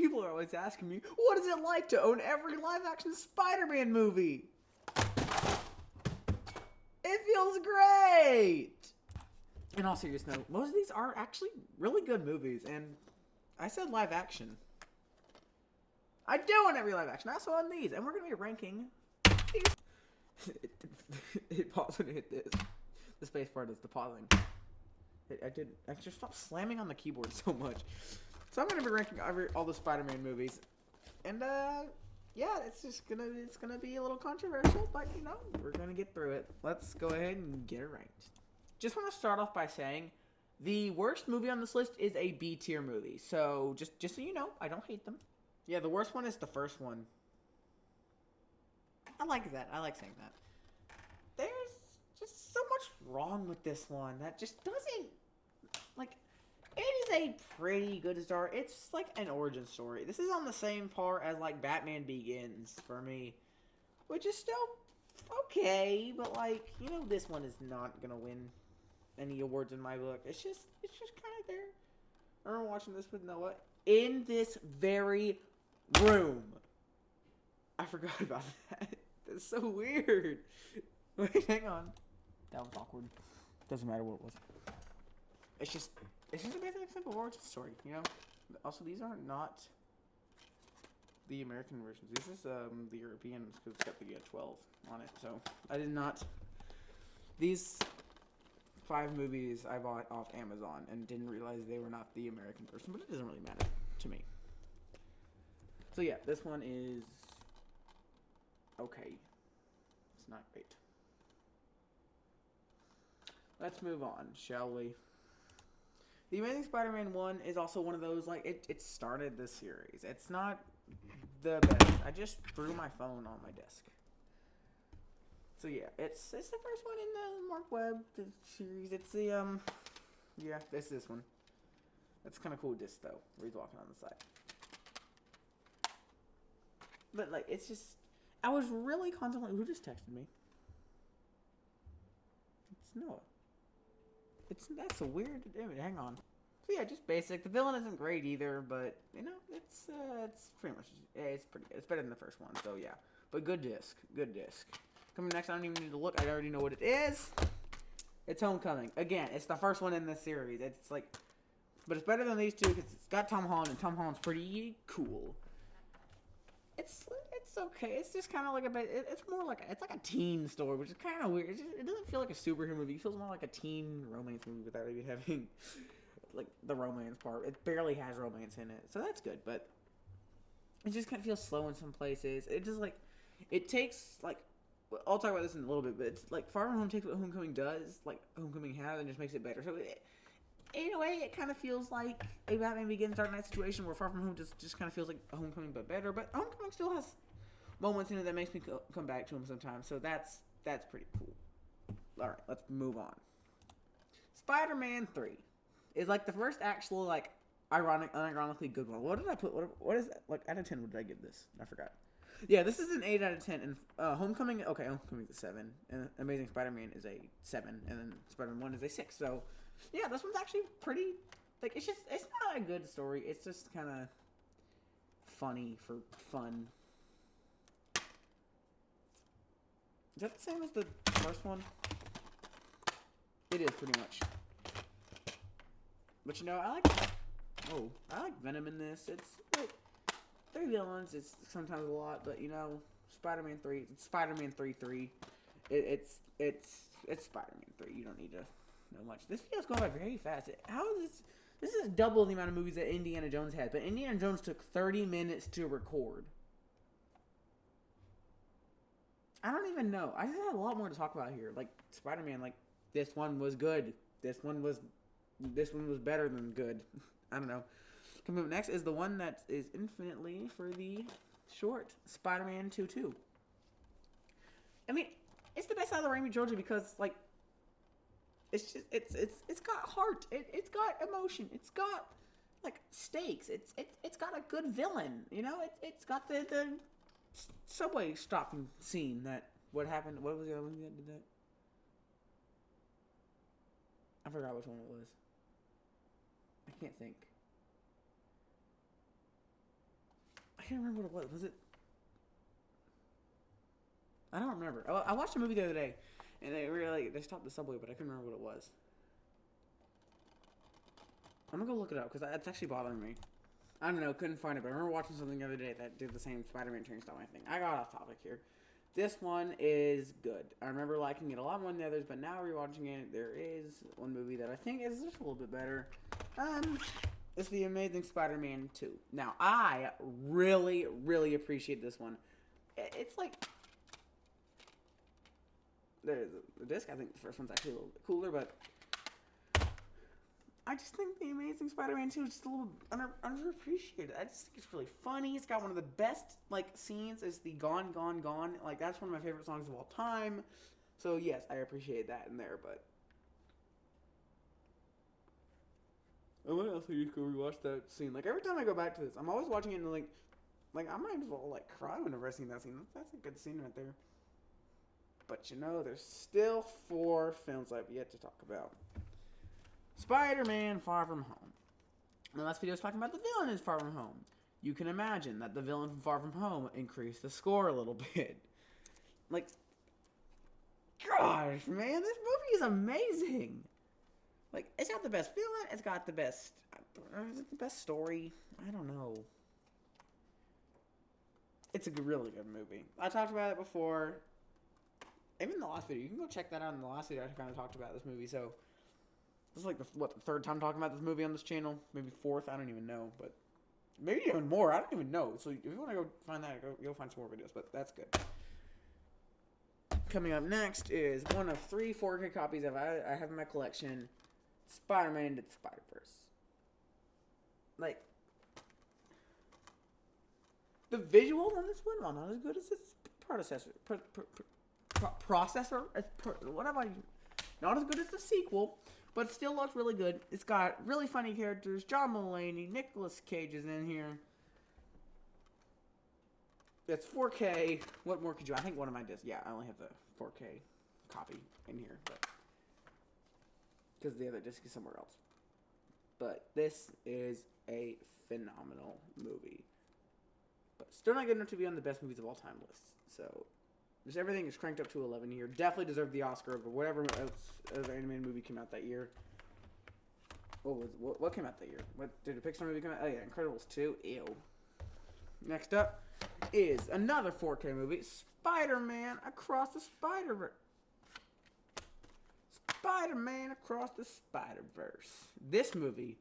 People are always asking me, what is it like to own every live-action Spider-Man movie? It feels great! In all seriousness, though, most of these are actually really good movies, and I said live-action. I do own every live-action. I also own these, and we're going to be ranking these. It paused when it hit this. The space bar does the pausing. I just stopped slamming on the keyboard so much. So I'm gonna be ranking all the Spider-Man movies, and yeah, it's gonna be a little controversial, but you know, we're gonna get through it. Let's go ahead and get it ranked. Just want to start off by saying the worst movie on this list is a B tier movie. So just so you know, I don't hate them. Yeah, the worst one is the first one. I like that. I like saying that. There's just so much wrong with this one that just doesn't, like, it is a pretty good story. It's like an origin story. This is on the same par as like Batman Begins for me, which is still okay, but like, you know, this one is not gonna win any awards in my book. It's just kind of there. I remember watching this with Noah in this very room. I forgot about that. That's so weird. Wait, hang on. That was awkward. Doesn't matter what it was. It's just a basic simple origin story, you know? Also, these are not the American versions. This is the European, because it's got the 12 on it. So, I did not... These 5 movies I bought off Amazon and didn't realize they were not the American version, but it doesn't really matter to me. So yeah, this one is okay. It's not great. Let's move on, shall we? The Amazing Spider-Man 1 is also one of those, like, it started the series. It's not the best. I just threw my phone on my desk. So yeah, it's the first one in the Mark Webb series. It's the, yeah, it's this one. That's kind of cool disc, though, where he's walking on the side. But, like, it's just, I was really contemplating, who just texted me? It's Noah. That's a weird image. Hang on. So yeah, just basic. The villain isn't great either, but you know, it's pretty much it's pretty good. It's better than the first one, so yeah. But good disc, good disc. Coming next, I don't even need to look. I already know what it is. It's Homecoming. Again, it's the first one in the series. It's like, but it's better than these two because it's got Tom Holland, and Tom Holland's pretty cool. It's okay. It's just kind of like it's more like it's like a teen story, which is kind of weird. It doesn't feel like a superhero movie. It feels more like a teen romance movie without even having like the romance part. It barely has romance in it, so that's good. But it just kind of feels slow in some places. It just like it takes like I'll talk about this in a little bit, but it's like Far From Home takes what Homecoming does, like Homecoming has, and just makes it better. So in a way, it kind of feels like a Batman Begins Dark Knight situation where Far From Home just kind of feels like a Homecoming but better. But Homecoming still has moments in it that makes me come back to him sometimes. So that's pretty cool. All right, let's move on. Spider-Man 3 is like the first actual like unironically good one. What did I put? What is that? Like out of 10, what did I give this? I forgot. Yeah, this is an 8 out of 10. And Homecoming, okay, Homecoming's a 7. And Amazing Spider-Man is a 7. And then Spider-Man 1 is a 6. So yeah, this one's actually pretty, like, it's not a good story. It's just kind of funny for fun. Is that the same as the first one? It is, pretty much. But, you know, I like Venom in this. It's, like, 3 villains. It's sometimes a lot, but, you know, Spider-Man 3, it's Spider-Man 3-3. It's Spider-Man 3. You don't need to know much. This video's going by very fast. How is this? This is double the amount of movies that Indiana Jones had, but Indiana Jones took 30 minutes to record. I don't even know. I just have a lot more to talk about here. Like Spider-Man, like this one was good. This one was better than good. I don't know. Coming up next is the one that is infinitely for the short Spider-Man 2-2. I mean, it's the best out of the Raimi trilogy because like it's just it's got heart. It's got emotion. It's got like stakes. It's got a good villain. You know, it's got the subway stopping scene that what happened. What was the other movie that did that? I forgot which one it was. I can't think. can't remember what it was. Was it? I don't remember. I watched a movie the other day, and they stopped the subway, but I couldn't remember what it was. I'm gonna go look it up because it's actually bothering me. I don't know, couldn't find it, but I remember watching something the other day that did the same Spider-Man train style thing. I got off topic here. This one is good. I remember liking it a lot more than the others, but now rewatching it, there is one movie that I think is just a little bit better. It's The Amazing Spider-Man 2. Now, I really, really appreciate this one. It's like... There's the disc. I think the first one's actually a little bit cooler, but... I just think The Amazing Spider-Man 2 is just a little underappreciated. I just think it's really funny. It's got one of the best, like, scenes is the Gone, Gone, Gone. Like, that's one of my favorite songs of all time. So, yes, I appreciate that in there, but... And what else? You can rewatch that scene. Like, every time I go back to this, I'm always watching it and, like I might as well, like, cry whenever I see that scene. That's a good scene right there. But, you know, there's still 4 films I've yet to talk about. Spider-Man Far From Home. The last video was talking about the villain in Far From Home. You can imagine that the villain from Far From Home increased the score a little bit. Like, gosh, man, this movie is amazing. Like, it's got the best villain. It's got the best... Is it the best story? I don't know. It's a really good movie. I talked about it before. Even in the last video. You can go check that out in the last video. I kind of talked about this movie, so... This is like the 3rd time talking about this movie on this channel? Maybe 4th? I don't even know, but... Maybe even more. I don't even know. So if you want to go find that, go find some more videos, but that's good. Coming up next is one of 3 4K copies I have in my collection. Spider-Man Into the Spider-Verse. Like... The visuals on this one are not as good as its predecessor. What have I... Not as good as the sequel, but it still looks really good. It's got really funny characters. John Mulaney, Nicolas Cage is in here. It's 4K. What more could you... I think one of my discs... Yeah, I only have the 4K copy in here, but... Because the other disc is somewhere else. But this is a phenomenal movie. But still not good enough to be on the best movies of all time list. So... Just everything is cranked up to 11 here. Definitely deserved the Oscar over whatever other animated movie came out that year. What came out that year? What did a Pixar movie come out? Oh yeah, Incredibles 2. Ew. Next up is another 4K movie, Spider-Man Across the Spider-Verse. Spider-Man Across the Spider-Verse. This movie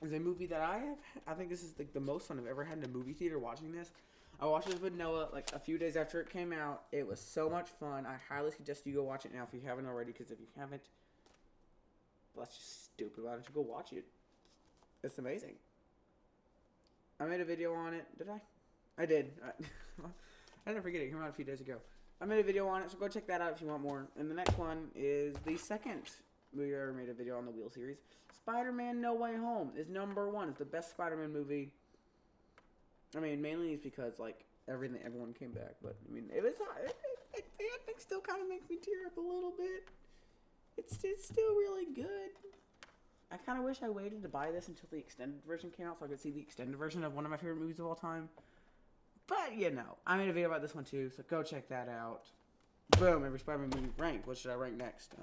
is a movie that I think this is like the most fun I've ever had in a movie theater watching this. I watched this with Noah like a few days after it came out. It was so much fun. I highly suggest you go watch it now if you haven't already, because if you haven't, well, that's just stupid. Why don't you go watch it? It's amazing. I made a video on it. Did I? I did. I didn't forget it. It came out a few days ago. I made a video on it, so go check that out if you want more. And the next one is the second movie I ever made a video on the Wheel series. Spider-Man No Way Home is #1. It's the best Spider-Man movie. I mean, mainly it's because, like, everyone came back. But, I mean, the ending still kind of makes me tear up a little bit. It's still really good. I kind of wish I waited to buy this until the extended version came out so I could see the extended version of one of my favorite movies of all time. But, you know, I made a video about this one too, so go check that out. Boom, every Spider-Man movie ranked. What should I rank next?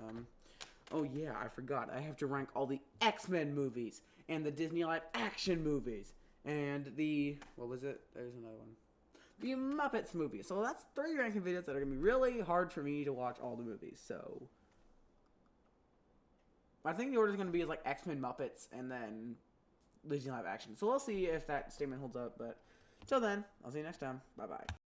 Oh yeah, I forgot. I have to rank all the X-Men movies and the Disney live-action movies and the... What was it? There's another one. The Muppets movies. So that's 3 ranking videos that are going to be really hard for me to watch all the movies, so... I think the order is going to be like X-Men, Muppets, and then Disney live-action. So we'll see if that statement holds up, but... Till then, I'll see you next time. Bye-bye.